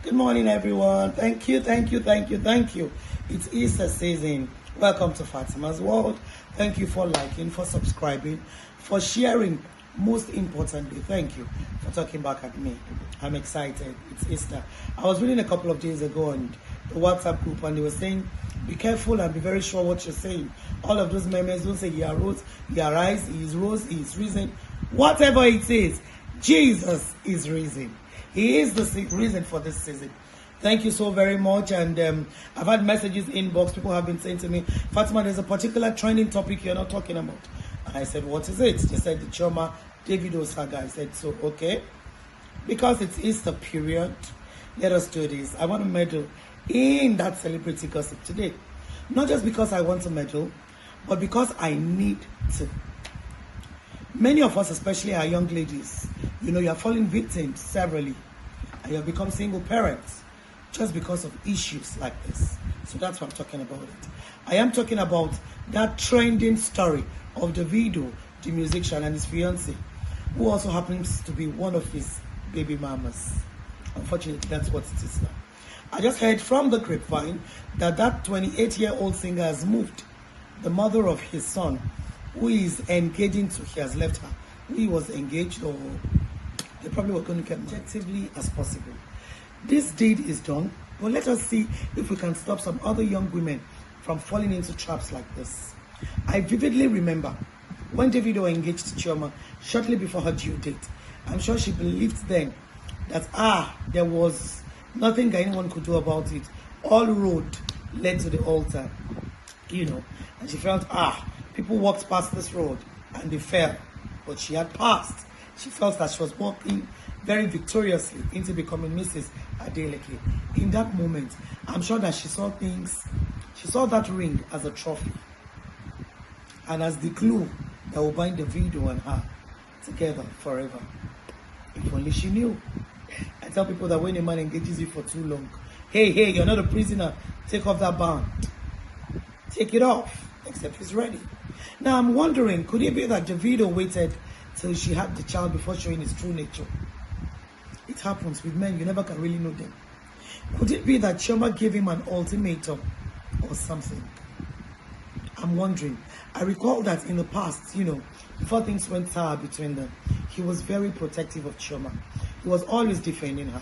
Good morning, everyone. Thank you, thank you, thank you, thank you. It's Easter season. Welcome to Fatima's World. Thank you for liking, for subscribing, for sharing. Most importantly, thank you for talking back at me. I'm excited. It's Easter. I was reading a couple of days ago on the WhatsApp group, and they were saying, be careful and be very sure what you're saying. All of those memes don't say he arose, he arise, he is rose, he is risen. Whatever it is, Jesus is risen. He is the reason for this season. Thank you so very much. And I've had messages inbox. People have been saying to me, Fatima, there's a particular trending topic you're not talking about. And I said, what is it? They said the Chioma, Davido Saga. I said, so, okay. Because it's Easter period, let us do this. I want to meddle in that celebrity gossip today. Not just because I want to meddle, but because I need to. Many of us, especially our young ladies, you are falling victims severally, and you have become single parents just because of issues like this. So that's what I'm talking about it. I am talking about that trending story of Davido, the musician, and his fiancée, who also happens to be one of his baby mamas. Unfortunately, that's what it is now. I just heard from the grapevine that 28-year-old singer has moved the mother of his son, who is engaging to, he has left her. He was engaged, or they probably were going to get objectively as possible. This deed is done, but let us see if we can stop some other young women from falling into traps like this. I vividly remember when Davido engaged Chioma shortly before her due date. I'm sure she believed then that there was nothing anyone could do about it. All road led to the altar, and she felt people walked past this road and they fell, but she had passed. She felt that she was walking very victoriously into becoming Mrs. Adeleke. In that moment, I'm sure that she saw things. She saw that ring as a trophy and as the glue that will bind Davido and her together forever. If only she knew. I tell people that when a man engages you for too long, hey, you're not a prisoner. Take off that band. Take it off, except he's ready. Now I'm wondering, could it be that Davido waited till she had the child before showing his true nature? It happens with men, you never can really know them. Could it be that Chioma gave him an ultimatum or something? I'm wondering. I recall that in the past, before things went sour between them, he was very protective of Chioma. He was always defending her,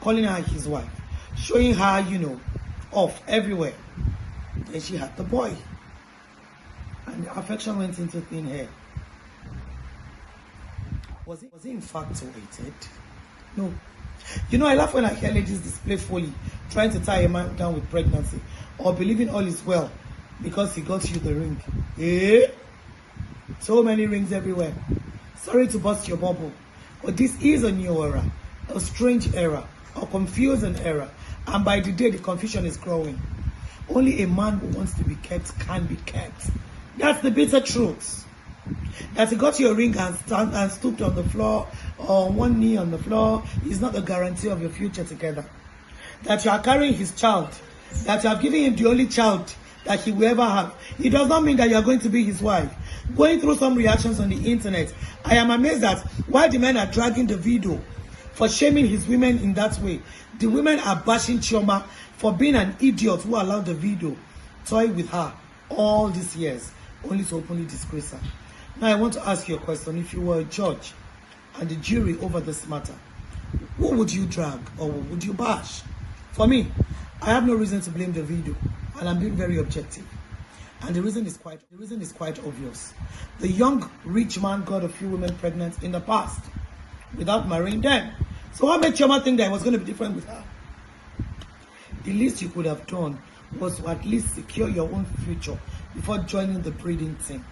calling her his wife, showing her, off everywhere. Then she had the boy. And the affection went into thin air. Was it infatuated? No. I laugh when I hear ladies display folly, trying to tie a man down with pregnancy, or believing all is well because he got you the ring. So many rings everywhere. Sorry to burst your bubble, but this is a new era, a strange era, a confusing era, and by the day the confusion is growing. Only a man who wants to be kept can be kept. That's the bitter truth. That he got your ring and stooped on the floor, or one knee on the floor, is not a guarantee of your future together. That you are carrying his child, that you have given him the only child that he will ever have, it does not mean that you are going to be his wife. Going through some reactions on the internet, I am amazed that while the men are dragging the video for shaming his women in that way, the women are bashing Chioma for being an idiot who allowed the video toy with her all these years, only to openly disgrace her. Now I want to ask you a question. If you were a judge and the jury over this matter, who would you drag or would you bash? For me, I have no reason to blame the video, and I'm being very objective. And the reason is quite obvious. The young rich man got a few women pregnant in the past without marrying them. So what made Chioma think that it was going to be different with her? The least you could have done was to at least secure your own future before joining the breeding team.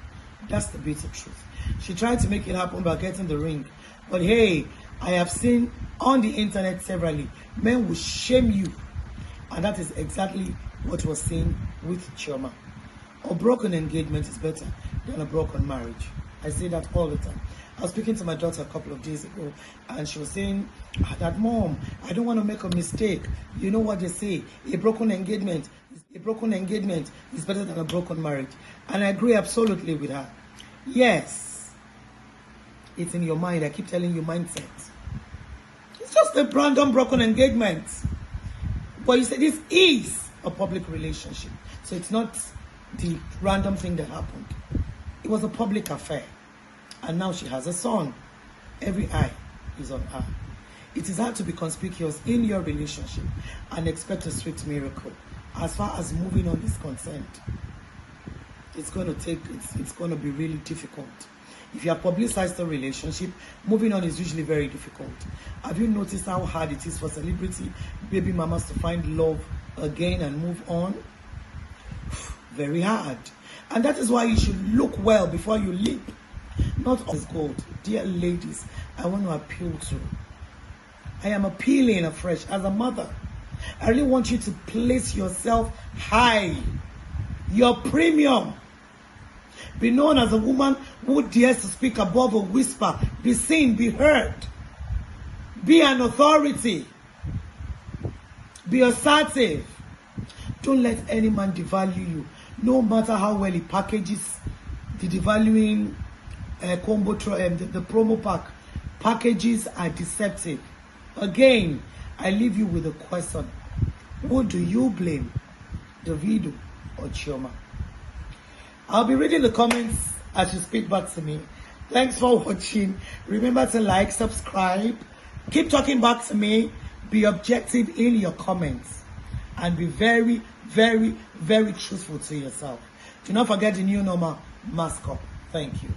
That's the bitter truth. She tried to make it happen by getting the ring. But hey, I have seen on the internet severally, men will shame you. And that is exactly what was seen with Chioma. A broken engagement is better than a broken marriage. I say that all the time. I was speaking to my daughter a couple of days ago, and she was saying that, Mom, I don't want to make a mistake. You know what they say, a broken engagement is better than a broken marriage. And I agree absolutely with her. Yes, it's in your mind. I keep telling you mindset. It's just a random broken engagement. But you say this is a public relationship. So it's not the random thing that happened. It was a public affair. And now she has a son. Every eye is on her. It is hard to be conspicuous in your relationship and expect a sweet miracle. As far as moving on is concerned, it's going to be really difficult. If you have publicized the relationship, moving on is usually very difficult. Have you noticed how hard it is for celebrity baby mamas to find love again and move on? Very hard. And that is why you should look well before you leap. Not all is gold. Dear ladies, I want to appeal to. I am appealing afresh as a mother. I really want you to place yourself high. Your premium. Be known as a woman who dares to speak above a whisper. Be seen, be heard. Be an authority. Be assertive. Don't let any man devalue you. No matter how well he packages the devaluing combo, the promo pack. Packages are deceptive. Again, I leave you with a question. Who do you blame? Davido or Chioma? I'll be reading the comments as you speak back to me. Thanks for watching. Remember to like, subscribe. Keep talking back to me. Be objective in your comments. And be very, very, very truthful to yourself. Do not forget the new normal. Mask up. Thank you.